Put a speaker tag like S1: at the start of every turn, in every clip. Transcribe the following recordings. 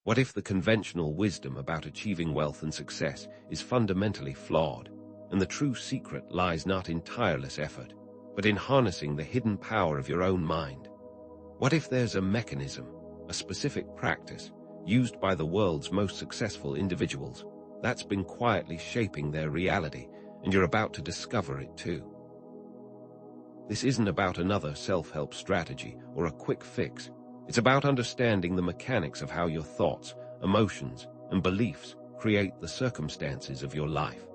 S1: What if the conventional wisdom about achieving wealth and success is fundamentally flawed, and the true secret lies not in tireless effort, but in harnessing the hidden power of your own mind? What if there's a mechanism, a specific practice, used by the world's most successful individuals that's been quietly shaping their reality, and you're about to discover it too? This isn't about another self-help strategy or a quick fix. It's about understanding the mechanics of how your thoughts, emotions, and beliefs create the circumstances of your life.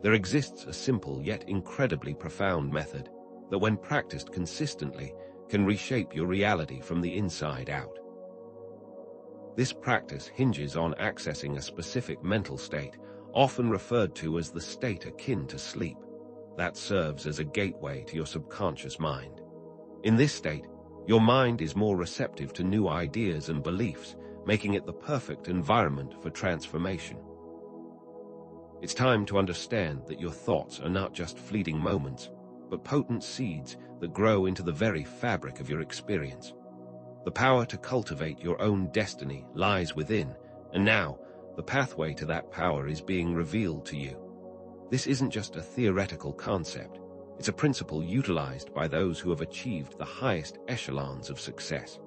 S1: There exists a simple yet incredibly profound method that, when practiced consistently, can reshape your reality from the inside out. This practice hinges on accessing a specific mental state, often referred to as the state akin to sleep, that serves as a gateway to your subconscious mind. In this state, your mind is more receptive to new ideas and beliefs, making it the perfect environment for transformation. It's time to understand that your thoughts are not just fleeting moments, but potent seeds that grow into the very fabric of your experience. The power to cultivate your own destiny lies within, and now, the pathway to that power is being revealed to you. This isn't just a theoretical concept. It's a principle utilized by those who have achieved the highest echelons of success.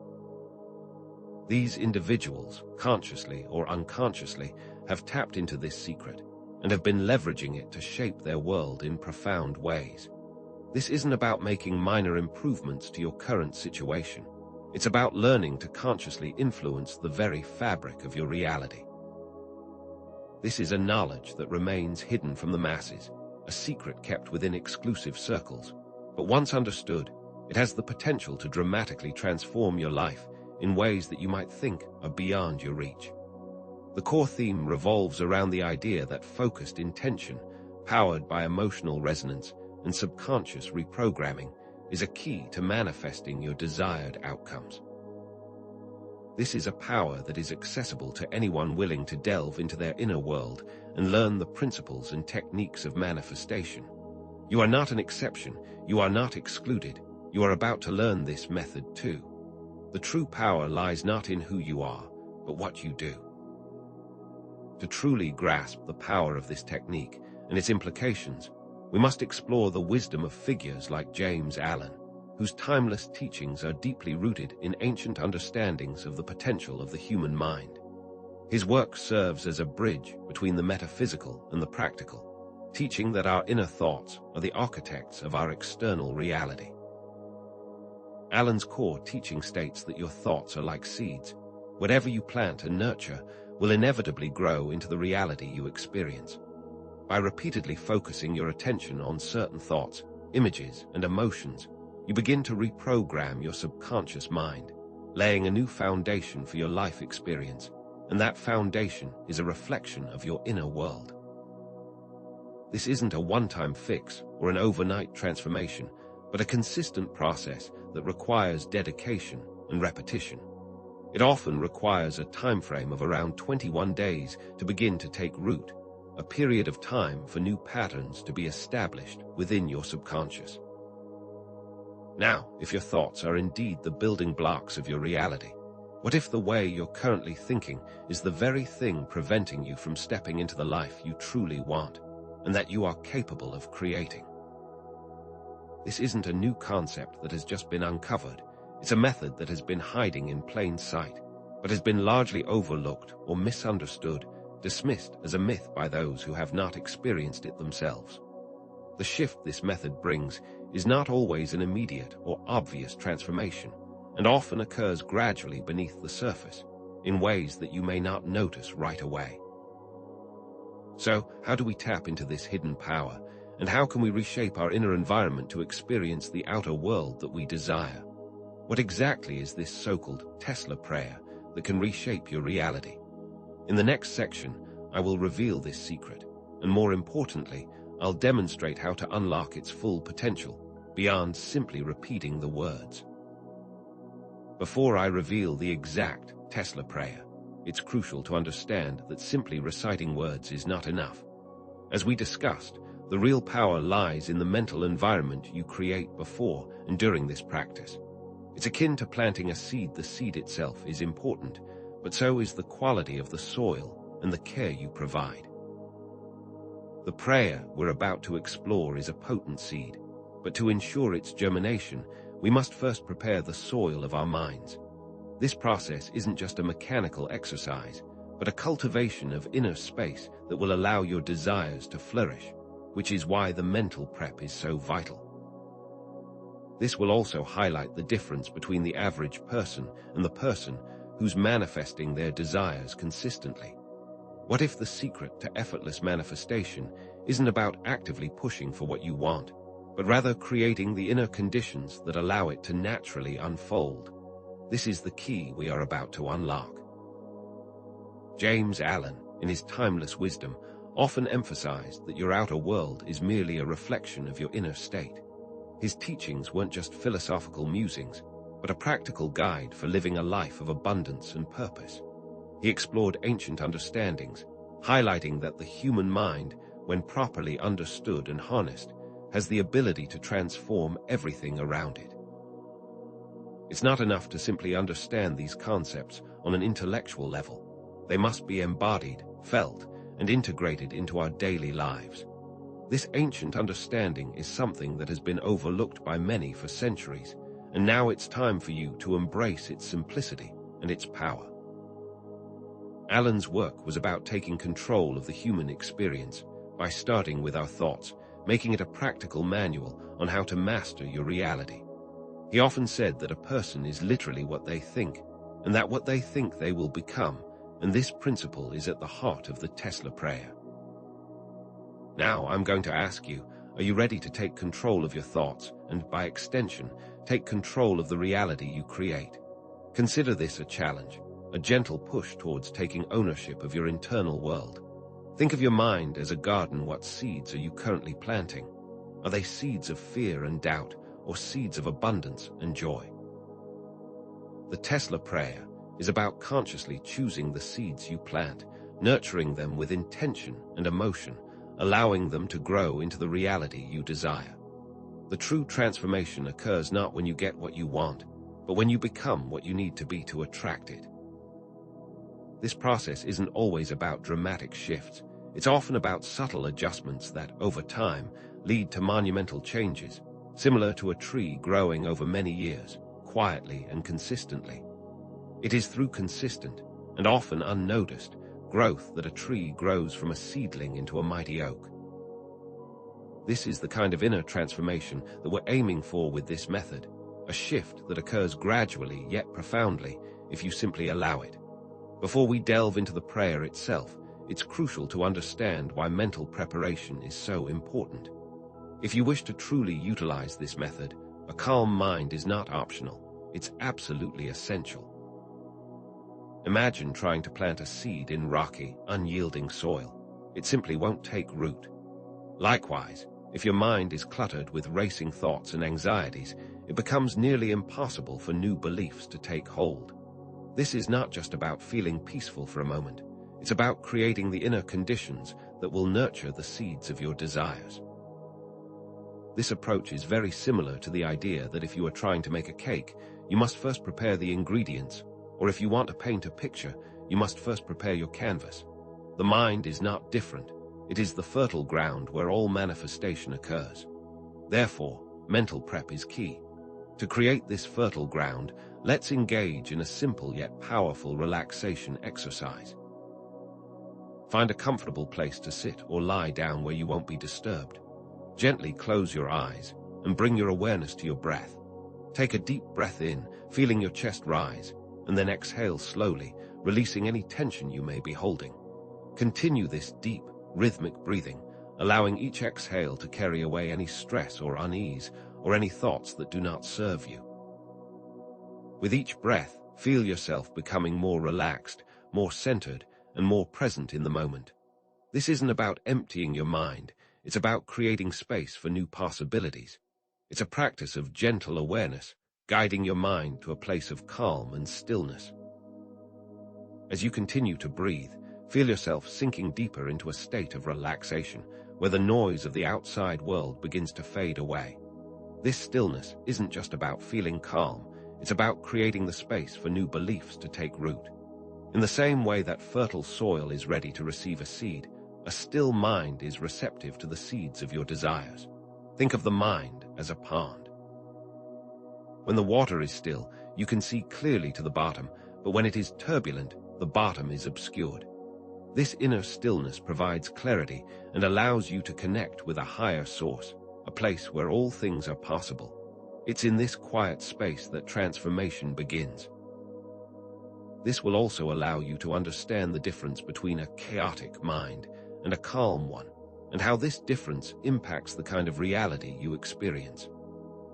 S1: These individuals, consciously or unconsciously, have tapped into this secret and have been leveraging it to shape their world in profound ways. This isn't about making minor improvements to your current situation. It's about learning to consciously influence the very fabric of your reality. This is a knowledge that remains hidden from the masses, a secret kept within exclusive circles. But once understood, it has the potential to dramatically transform your life in ways that you might think are beyond your reach. The core theme revolves around the idea that focused intention, powered by emotional resonance and subconscious reprogramming, is a key to manifesting your desired outcomes. This is a power that is accessible to anyone willing to delve into their inner world and learn the principles and techniques of manifestation. You are not an exception. You are not excluded. You are about to learn this method too. The true power lies not in who you are, but what you do. To truly grasp the power of this technique and its implications, we must explore the wisdom of figures like James Allen, whose timeless teachings are deeply rooted in ancient understandings of the potential of the human mind. His work serves as a bridge between the metaphysical and the practical, teaching that our inner thoughts are the architects of our external reality. Allen's core teaching states that your thoughts are like seeds. Whatever you plant and nurture will inevitably grow into the reality you experience. By repeatedly focusing your attention on certain thoughts, images, and emotions, you begin to reprogram your subconscious mind, laying a new foundation for your life experience, and that foundation is a reflection of your inner world. This isn't a one-time fix or an overnight transformation, but a consistent process that requires dedication and repetition. It often requires a time frame of around 21 days to begin to take root, a period of time for new patterns to be established within your subconscious. Now, if your thoughts are indeed the building blocks of your reality, what if the way you're currently thinking is the very thing preventing you from stepping into the life you truly want, and that you are capable of creating? This isn't a new concept that has just been uncovered. It's a method that has been hiding in plain sight, but has been largely overlooked or misunderstood, dismissed as a myth by those who have not experienced it themselves. The shift this method brings is not always an immediate or obvious transformation, and often occurs gradually beneath the surface, in ways that you may not notice right away. So, how do we tap into this hidden power, and how can we reshape our inner environment to experience the outer world that we desire? What exactly is this so-called Tesla prayer that can reshape your reality? In the next section, I will reveal this secret, and more importantly, I'll demonstrate how to unlock its full potential, beyond simply repeating the words. Before I reveal the exact Tesla prayer, it's crucial to understand that simply reciting words is not enough. As we discussed, the real power lies in the mental environment you create before and during this practice. It's akin to planting a seed. The seed itself is important, but so is the quality of the soil and the care you provide. The prayer we're about to explore is a potent seed, but to ensure its germination, we must first prepare the soil of our minds. This process isn't just a mechanical exercise, but a cultivation of inner space that will allow your desires to flourish, which is why the mental prep is so vital. This will also highlight the difference between the average person and the person who's manifesting their desires consistently. What if the secret to effortless manifestation isn't about actively pushing for what you want, but rather creating the inner conditions that allow it to naturally unfold? This is the key we are about to unlock. James Allen, in his timeless wisdom, often emphasized that your outer world is merely a reflection of your inner state. His teachings weren't just philosophical musings, but a practical guide for living a life of abundance and purpose. He explored ancient understandings, highlighting that the human mind, when properly understood and harnessed, has the ability to transform everything around it. It's not enough to simply understand these concepts on an intellectual level. They must be embodied, felt, and integrated into our daily lives. This ancient understanding is something that has been overlooked by many for centuries, and now it's time for you to embrace its simplicity and its power. Allen's work was about taking control of the human experience by starting with our thoughts, making it a practical manual on how to master your reality. He often said that a person is literally what they think, and that what they think they will become, and this principle is at the heart of the Tesla prayer. Now I'm going to ask you, are you ready to take control of your thoughts and, by extension, take control of the reality you create? Consider this a challenge, a gentle push towards taking ownership of your internal world. Think of your mind as a garden. What seeds are you currently planting? Are they seeds of fear and doubt, or seeds of abundance and joy? The Tesla prayer is about consciously choosing the seeds you plant, nurturing them with intention and emotion, allowing them to grow into the reality you desire. The true transformation occurs not when you get what you want, but when you become what you need to be to attract it. This process isn't always about dramatic shifts. It's often about subtle adjustments that, over time, lead to monumental changes, similar to a tree growing over many years, quietly and consistently. It is through consistent, and often unnoticed, growth that a tree grows from a seedling into a mighty oak. This is the kind of inner transformation that we're aiming for with this method, a shift that occurs gradually yet profoundly if you simply allow it. Before we delve into the prayer itself, it's crucial to understand why mental preparation is so important. If you wish to truly utilize this method, a calm mind is not optional, it's absolutely essential. Imagine trying to plant a seed in rocky, unyielding soil. It simply won't take root. Likewise, if your mind is cluttered with racing thoughts and anxieties, it becomes nearly impossible for new beliefs to take hold. This is not just about feeling peaceful for a moment. It's about creating the inner conditions that will nurture the seeds of your desires. This approach is very similar to the idea that if you are trying to make a cake, you must first prepare the ingredients, or if you want to paint a picture, you must first prepare your canvas. The mind is not different. It is the fertile ground where all manifestation occurs. Therefore, mental prep is key. To create this fertile ground, let's engage in a simple yet powerful relaxation exercise. Find a comfortable place to sit or lie down where you won't be disturbed. Gently close your eyes and bring your awareness to your breath. Take a deep breath in, feeling your chest rise, and then exhale slowly, releasing any tension you may be holding. Continue this deep, rhythmic breathing, allowing each exhale to carry away any stress or unease, or any thoughts that do not serve you. With each breath, feel yourself becoming more relaxed, more centered, and more present in the moment. This isn't about emptying your mind, it's about creating space for new possibilities. It's a practice of gentle awareness, guiding your mind to a place of calm and stillness. As you continue to breathe, feel yourself sinking deeper into a state of relaxation, where the noise of the outside world begins to fade away. This stillness isn't just about feeling calm, it's about creating the space for new beliefs to take root. In the same way that fertile soil is ready to receive a seed, a still mind is receptive to the seeds of your desires. Think of the mind as a pond. When the water is still, you can see clearly to the bottom, but when it is turbulent, the bottom is obscured. This inner stillness provides clarity and allows you to connect with a higher source, a place where all things are possible. It's in this quiet space that transformation begins. This will also allow you to understand the difference between a chaotic mind and a calm one, and how this difference impacts the kind of reality you experience.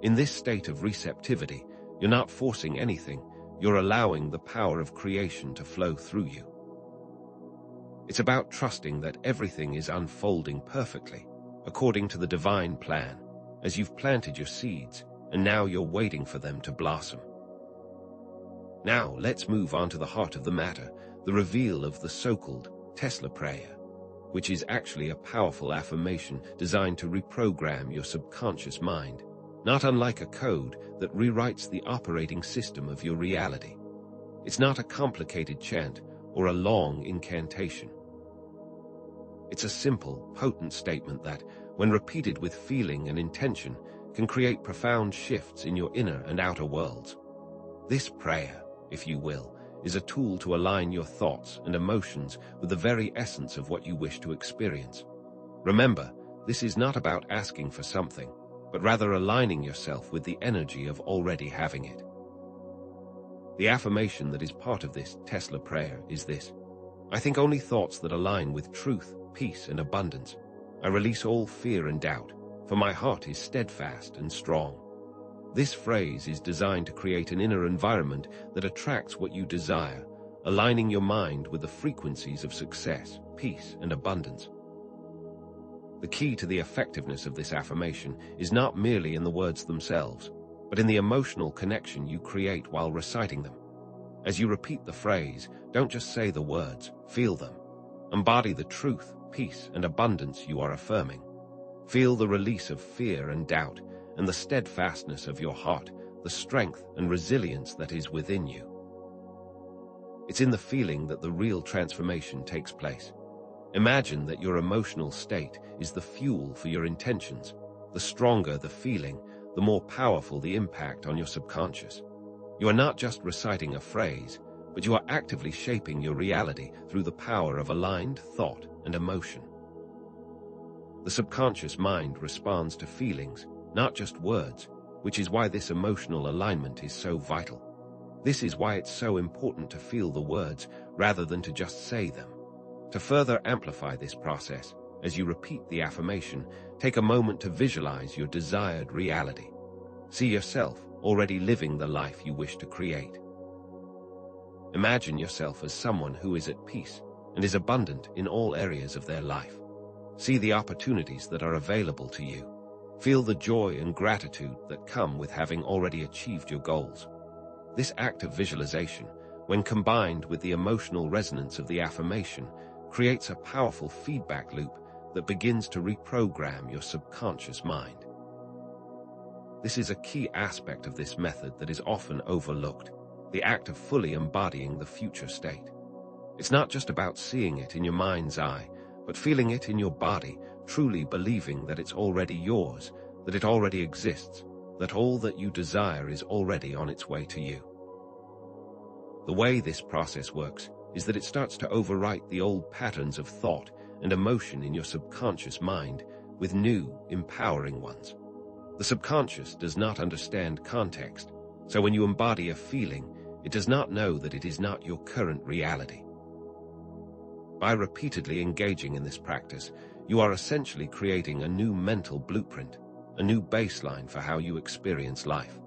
S1: In this state of receptivity, you're not forcing anything, you're allowing the power of creation to flow through you. It's about trusting that everything is unfolding perfectly, according to the divine plan, as you've planted your seeds, and now you're waiting for them to blossom. Now, let's move on to the heart of the matter, the reveal of the so-called Tesla prayer, which is actually a powerful affirmation designed to reprogram your subconscious mind, not unlike a code that rewrites the operating system of your reality. It's not a complicated chant or a long incantation. It's a simple, potent statement that, when repeated with feeling and intention, can create profound shifts in your inner and outer worlds. This prayer, if you will, is a tool to align your thoughts and emotions with the very essence of what you wish to experience. Remember, this is not about asking for something, but rather aligning yourself with the energy of already having it. The affirmation that is part of this Tesla prayer is this: I think only thoughts that align with truth, peace, and abundance. I release all fear and doubt, for my heart is steadfast and strong. This phrase is designed to create an inner environment that attracts what you desire, aligning your mind with the frequencies of success, peace, and abundance. The key to the effectiveness of this affirmation is not merely in the words themselves, but in the emotional connection you create while reciting them. As you repeat the phrase, don't just say the words, feel them. Embody the truth, peace, and abundance you are affirming. Feel the release of fear and doubt, and the steadfastness of your heart, the strength and resilience that is within you. It's in the feeling that the real transformation takes place. Imagine that your emotional state is the fuel for your intentions. The stronger the feeling, the more powerful the impact on your subconscious. You are not just reciting a phrase, but you are actively shaping your reality through the power of aligned thought and emotion. The subconscious mind responds to feelings, not just words, which is why this emotional alignment is so vital. This is why it's so important to feel the words rather than to just say them. To further amplify this process, as you repeat the affirmation, take a moment to visualize your desired reality. See yourself already living the life you wish to create. Imagine yourself as someone who is at peace and is abundant in all areas of their life. See the opportunities that are available to you. Feel the joy and gratitude that come with having already achieved your goals. This act of visualization, when combined with the emotional resonance of the affirmation, creates a powerful feedback loop that begins to reprogram your subconscious mind. This is a key aspect of this method that is often overlooked, the act of fully embodying the future state. It's not just about seeing it in your mind's eye, but feeling it in your body, truly believing that it's already yours, that it already exists, that all that you desire is already on its way to you. The way this process works is that it starts to overwrite the old patterns of thought and emotion in your subconscious mind with new, empowering ones. The subconscious does not understand context, so when you embody a feeling, it does not know that it is not your current reality. By repeatedly engaging in this practice, you are essentially creating a new mental blueprint, a new baseline for how you experience life.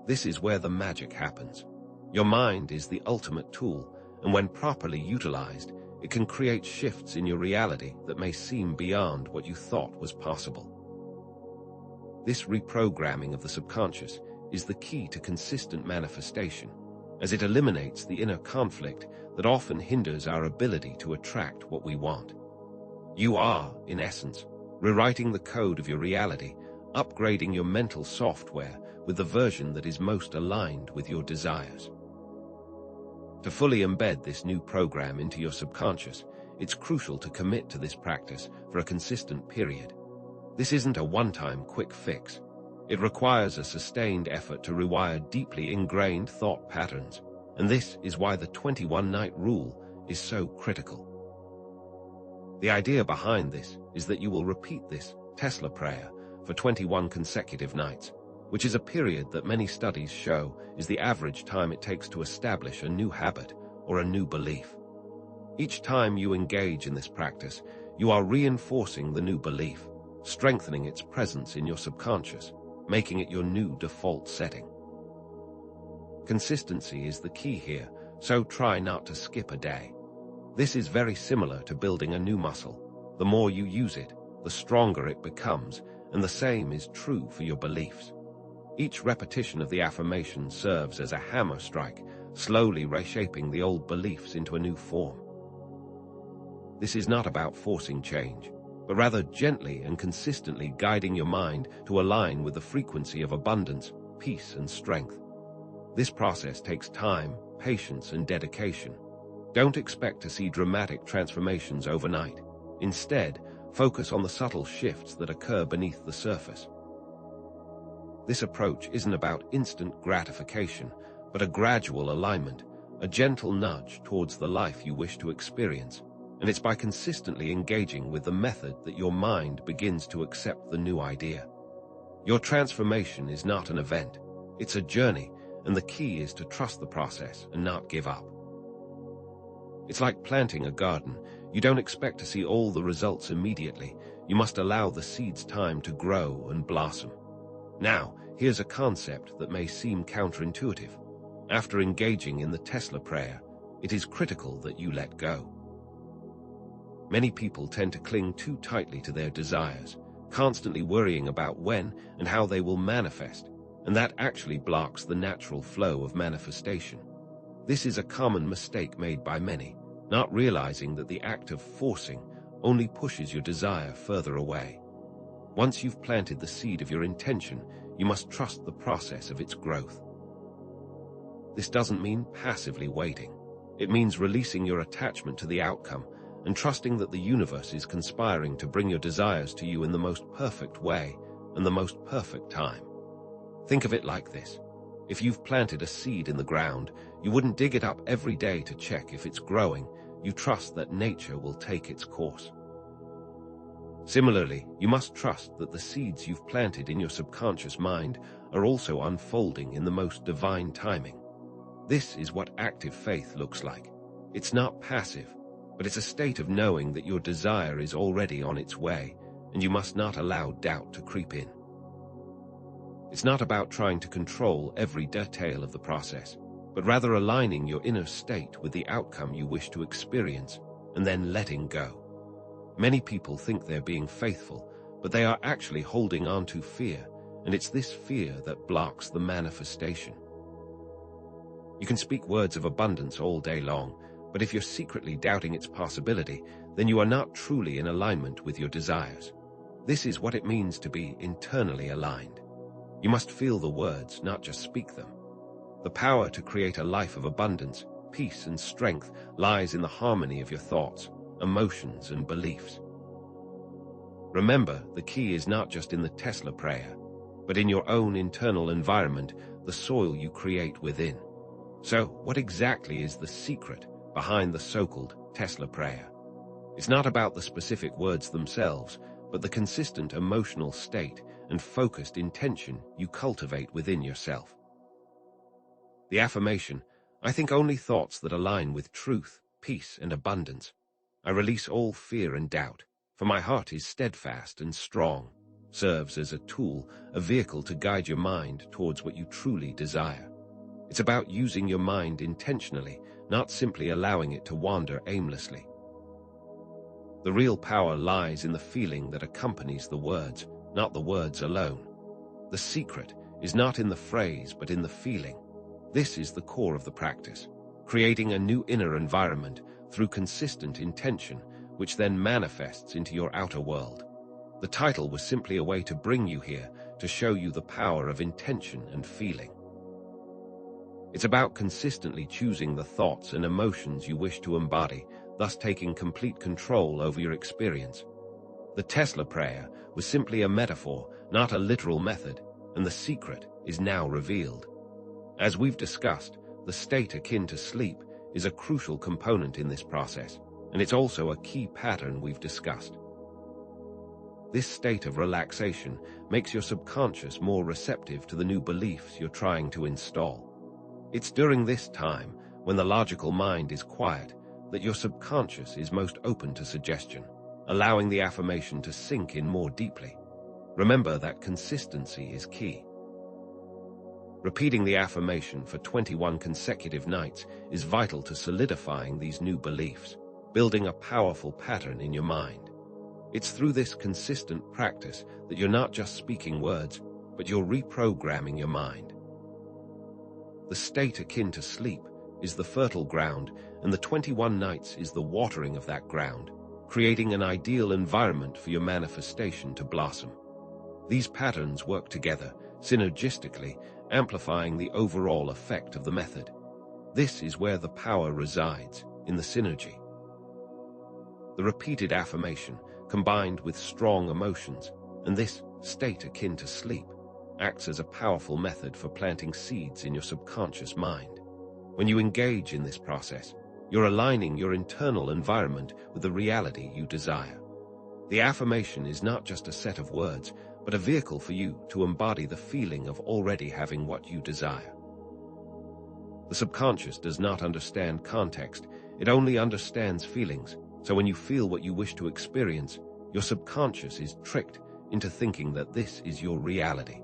S1: This is where the magic happens. Your mind is the ultimate tool, and when properly utilized, it can create shifts in your reality that may seem beyond what you thought was possible. This reprogramming of the subconscious is the key to consistent manifestation, as it eliminates the inner conflict that often hinders our ability to attract what we want. You are, in essence, rewriting the code of your reality, upgrading your mental software with the version that is most aligned with your desires. To fully embed this new program into your subconscious, it's crucial to commit to this practice for a consistent period. This isn't a one-time quick fix. It requires a sustained effort to rewire deeply ingrained thought patterns, and this is why the 21-night rule is so critical. The idea behind this is that you will repeat this Tesla prayer for 21 consecutive nights, which is a period that many studies show is the average time it takes to establish a new habit or a new belief. Each time you engage in this practice, you are reinforcing the new belief, strengthening its presence in your subconscious, making it your new default setting. Consistency is the key here, so try not to skip a day. This is very similar to building a new muscle. The more you use it, the stronger it becomes, and the same is true for your beliefs. Each repetition of the affirmation serves as a hammer strike, slowly reshaping the old beliefs into a new form. This is not about forcing change, but rather gently and consistently guiding your mind to align with the frequency of abundance, peace, and strength. This process takes time, patience, and dedication. Don't expect to see dramatic transformations overnight. Instead, focus on the subtle shifts that occur beneath the surface. This approach isn't about instant gratification, but a gradual alignment, a gentle nudge towards the life you wish to experience, and it's by consistently engaging with the method that your mind begins to accept the new idea. Your transformation is not an event, it's a journey, and the key is to trust the process and not give up. It's like planting a garden. You don't expect to see all the results immediately. You must allow the seeds time to grow and blossom. Now, here's a concept that may seem counterintuitive. After engaging in the Tesla prayer, it is critical that you let go. Many people tend to cling too tightly to their desires, constantly worrying about when and how they will manifest, and that actually blocks the natural flow of manifestation. This is a common mistake made by many, not realizing that the act of forcing only pushes your desire further away. Once you've planted the seed of your intention, you must trust the process of its growth. This doesn't mean passively waiting. It means releasing your attachment to the outcome and trusting that the universe is conspiring to bring your desires to you in the most perfect way and the most perfect time. Think of it like this. If you've planted a seed in the ground, you wouldn't dig it up every day to check if it's growing. You trust that nature will take its course. Similarly, you must trust that the seeds you've planted in your subconscious mind are also unfolding in the most divine timing. This is what active faith looks like. It's not passive, but it's a state of knowing that your desire is already on its way, and you must not allow doubt to creep in. It's not about trying to control every detail of the process, but rather aligning your inner state with the outcome you wish to experience, and then letting go. Many people think they're being faithful, but they are actually holding on to fear, and it's this fear that blocks the manifestation. You can speak words of abundance all day long, but if you're secretly doubting its possibility, then you are not truly in alignment with your desires. This is what it means to be internally aligned. You must feel the words, not just speak them. The power to create a life of abundance, peace, and strength lies in the harmony of your thoughts, emotions, and beliefs. Remember, the key is not just in the Tesla prayer, but in your own internal environment, the soil you create within. So, what exactly is the secret behind the so-called Tesla prayer? It's not about the specific words themselves, but the consistent emotional state and focused intention you cultivate within yourself. The affirmation, "I think only thoughts that align with truth, peace, and abundance. I release all fear and doubt, for my heart is steadfast and strong," serves as a tool, a vehicle to guide your mind towards what you truly desire. It's about using your mind intentionally, not simply allowing it to wander aimlessly. The real power lies in the feeling that accompanies the words, not the words alone. The secret is not in the phrase, but in the feeling. This is the core of the practice, creating a new inner environment through consistent intention, which then manifests into your outer world. The title was simply a way to bring you here, to show you the power of intention and feeling. It's about consistently choosing the thoughts and emotions you wish to embody, thus taking complete control over your experience. The Tesla prayer was simply a metaphor, not a literal method, and the secret is now revealed. As we've discussed, the state akin to sleep is a crucial component in this process, and it's also a key pattern we've discussed. This state of relaxation makes your subconscious more receptive to the new beliefs you're trying to install. It's during this time, when the logical mind is quiet, that your subconscious is most open to suggestion, allowing the affirmation to sink in more deeply. Remember that consistency is key. Repeating the affirmation for 21 consecutive nights is vital to solidifying these new beliefs, building a powerful pattern in your mind. It's through this consistent practice that you're not just speaking words, but you're reprogramming your mind. The state akin to sleep is the fertile ground, and the 21 nights is the watering of that ground, creating an ideal environment for your manifestation to blossom. These patterns work together, synergistically, amplifying the overall effect of the method. This is where the power resides, in the synergy. The repeated affirmation, combined with strong emotions, and this state akin to sleep, acts as a powerful method for planting seeds in your subconscious mind. When you engage in this process, you're aligning your internal environment with the reality you desire. The affirmation is not just a set of words, but a vehicle for you to embody the feeling of already having what you desire. The subconscious does not understand context, it only understands feelings. So when you feel what you wish to experience, your subconscious is tricked into thinking that this is your reality.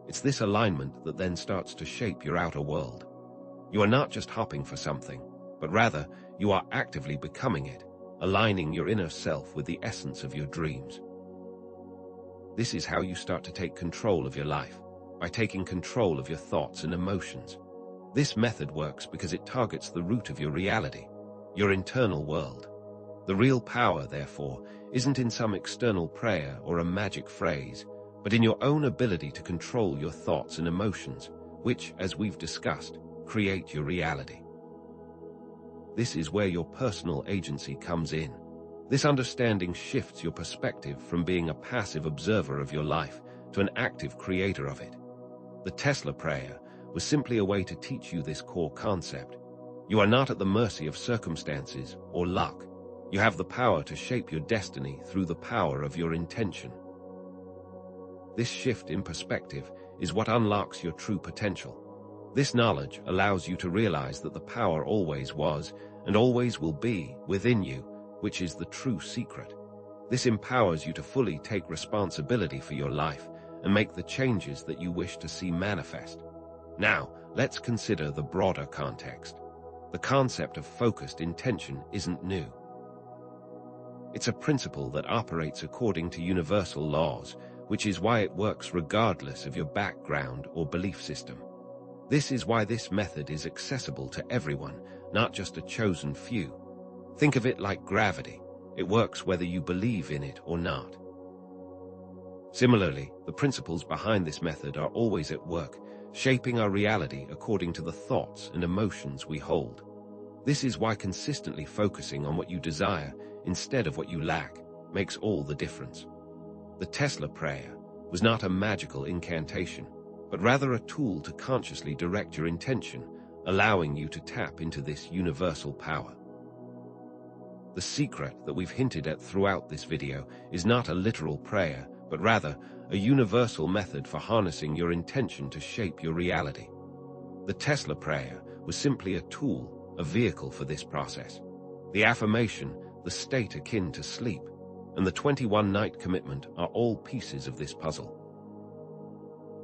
S1: It's this alignment that then starts to shape your outer world. You are not just hopping for something, but rather you are actively becoming it, aligning your inner self with the essence of your dreams. This is how you start to take control of your life, by taking control of your thoughts and emotions. This method works because it targets the root of your reality, your internal world. The real power, therefore, isn't in some external prayer or a magic phrase, but in your own ability to control your thoughts and emotions, which, as we've discussed, create your reality. This is where your personal agency comes in. This understanding shifts your perspective from being a passive observer of your life to an active creator of it. The Tesla prayer was simply a way to teach you this core concept. You are not at the mercy of circumstances or luck. You have the power to shape your destiny through the power of your intention. This shift in perspective is what unlocks your true potential. This knowledge allows you to realize that the power always was and always will be within you, which is the true secret. This empowers you to fully take responsibility for your life and make the changes that you wish to see manifest. Now, let's consider the broader context. The concept of focused intention isn't new. It's a principle that operates according to universal laws, which is why it works regardless of your background or belief system. This is why this method is accessible to everyone, not just a chosen few. Think of it like gravity. It works whether you believe in it or not. Similarly, the principles behind this method are always at work, shaping our reality according to the thoughts and emotions we hold. This is why consistently focusing on what you desire instead of what you lack makes all the difference. The Tesla prayer was not a magical incantation, but rather a tool to consciously direct your intention, allowing you to tap into this universal power. The secret that we've hinted at throughout this video is not a literal prayer, but rather a universal method for harnessing your intention to shape your reality. The Tesla prayer was simply a tool, a vehicle for this process. The affirmation, the state akin to sleep, and the 21-night commitment are all pieces of this puzzle.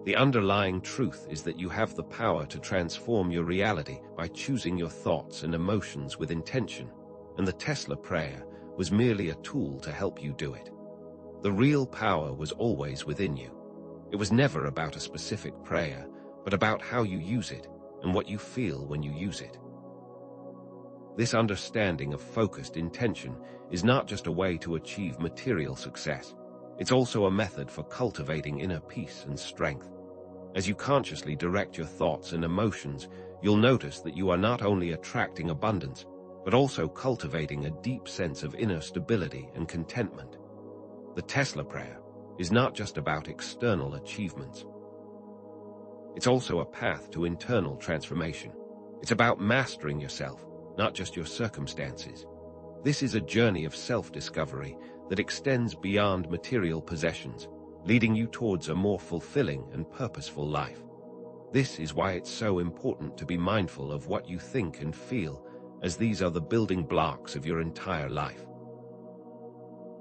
S1: The underlying truth is that you have the power to transform your reality by choosing your thoughts and emotions with intention, and the Tesla prayer was merely a tool to help you do it. The real power was always within you. It was never about a specific prayer, but about how you use it and what you feel when you use it. This understanding of focused intention is not just a way to achieve material success. It's also a method for cultivating inner peace and strength. As you consciously direct your thoughts and emotions, you'll notice that you are not only attracting abundance, but also cultivating a deep sense of inner stability and contentment. The Tesla prayer is not just about external achievements. It's also a path to internal transformation. It's about mastering yourself, not just your circumstances. This is a journey of self-discovery that extends beyond material possessions, leading you towards a more fulfilling and purposeful life. This is why it's so important to be mindful of what you think and feel, as these are the building blocks of your entire life.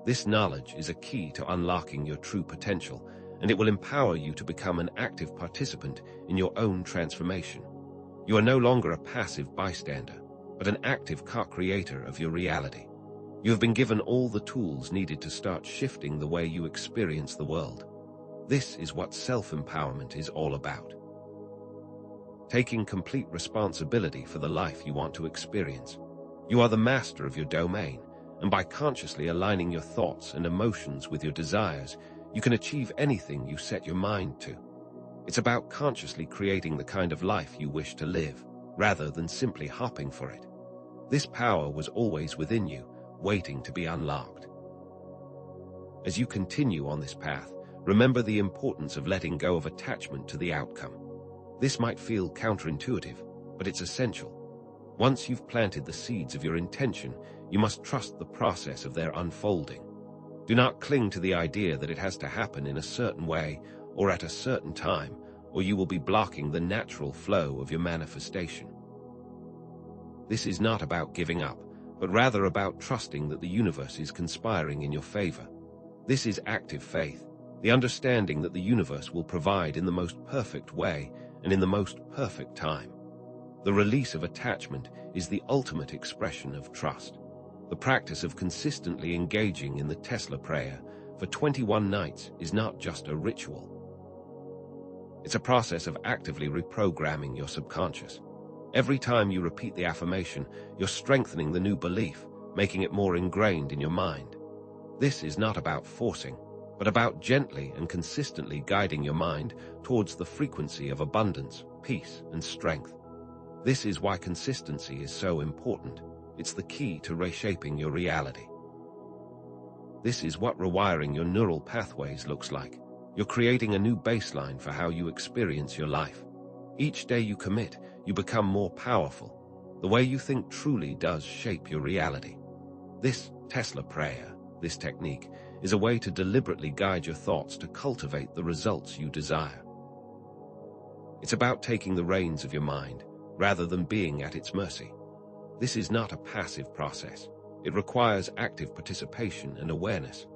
S1: This knowledge is a key to unlocking your true potential, and it will empower you to become an active participant in your own transformation. You are no longer a passive bystander, but an active co-creator of your reality. You have been given all the tools needed to start shifting the way you experience the world. This is what self-empowerment is all about. Taking complete responsibility for the life you want to experience. You are the master of your domain, and by consciously aligning your thoughts and emotions with your desires, you can achieve anything you set your mind to. It's about consciously creating the kind of life you wish to live, rather than simply hopping for it. This power was always within you, waiting to be unlocked. As you continue on this path, remember the importance of letting go of attachment to the outcome. This might feel counterintuitive, but it's essential. Once you've planted the seeds of your intention, you must trust the process of their unfolding. Do not cling to the idea that it has to happen in a certain way or at a certain time, or you will be blocking the natural flow of your manifestation. This is not about giving up, but rather about trusting that the universe is conspiring in your favor. This is active faith, the understanding that the universe will provide in the most perfect way and in the most perfect time. The release of attachment is the ultimate expression of trust. The practice of consistently engaging in the Tesla prayer for 21 nights is not just a ritual. It's a process of actively reprogramming your subconscious. Every time you repeat the affirmation, you're strengthening the new belief, making it more ingrained in your mind. This is not about forcing, but about gently and consistently guiding your mind towards the frequency of abundance, peace, and strength. This is why consistency is so important. It's the key to reshaping your reality. This is what rewiring your neural pathways looks like. You're creating a new baseline for how you experience your life. Each day you commit, you become more powerful. The way you think truly does shape your reality. This Tesla prayer, this technique, is a way to deliberately guide your thoughts to cultivate the results you desire. It's about taking the reins of your mind, rather than being at its mercy. This is not a passive process. It requires active participation and awareness.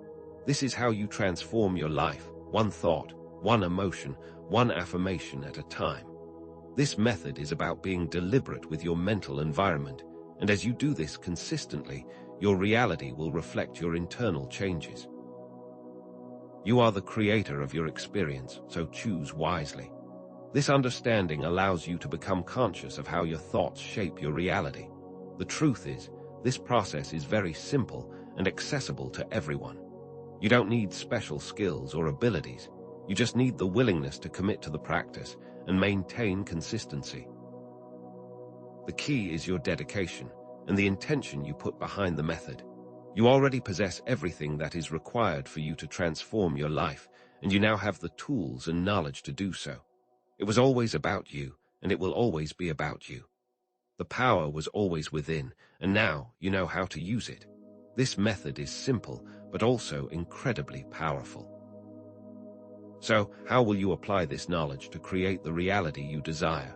S1: This is how you transform your life, one thought, one emotion, one affirmation at a time. This method is about being deliberate with your mental environment, and as you do this consistently, your reality will reflect your internal changes. You are the creator of your experience, so choose wisely. This understanding allows you to become conscious of how your thoughts shape your reality. The truth is, this process is very simple and accessible to everyone. You don't need special skills or abilities. You just need the willingness to commit to the practice and maintain consistency. The key is your dedication and the intention you put behind the method. You already possess everything that is required for you to transform your life, and you now have the tools and knowledge to do so. It was always about you, and it will always be about you. The power was always within, and now you know how to use it. This method is simple, but also incredibly powerful. So, how will you apply this knowledge to create the reality you desire?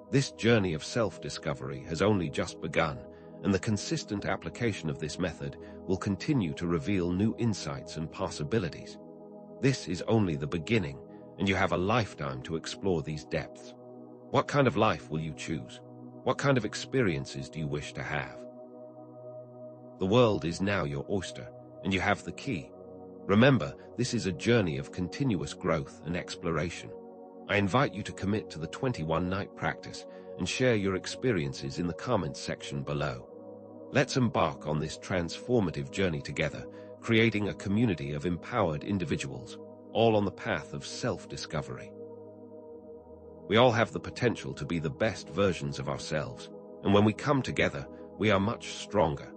S1: This journey of self-discovery has only just begun, and the consistent application of this method will continue to reveal new insights and possibilities. This is only the beginning, and you have a lifetime to explore these depths. What kind of life will you choose? What kind of experiences do you wish to have? The world is now your oyster, and you have the key. Remember, this is a journey of continuous growth and exploration. I invite you to commit to the 21-night practice and share your experiences in the comments section below. Let's embark on this transformative journey together, creating a community of empowered individuals, all on the path of self-discovery. We all have the potential to be the best versions of ourselves, and when we come together, we are much stronger.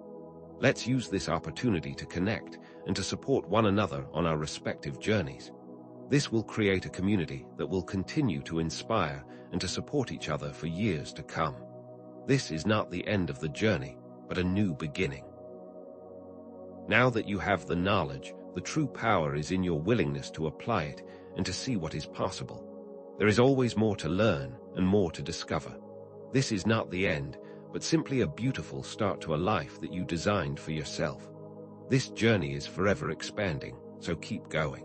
S1: Let's use this opportunity to connect and to support one another on our respective journeys. This will create a community that will continue to inspire and to support each other for years to come. This is not the end of the journey, but a new beginning. Now that you have the knowledge, the true power is in your willingness to apply it and to see what is possible. There is always more to learn and more to discover. This is not the end, but simply a beautiful start to a life that you designed for yourself. This journey is forever expanding, so keep going.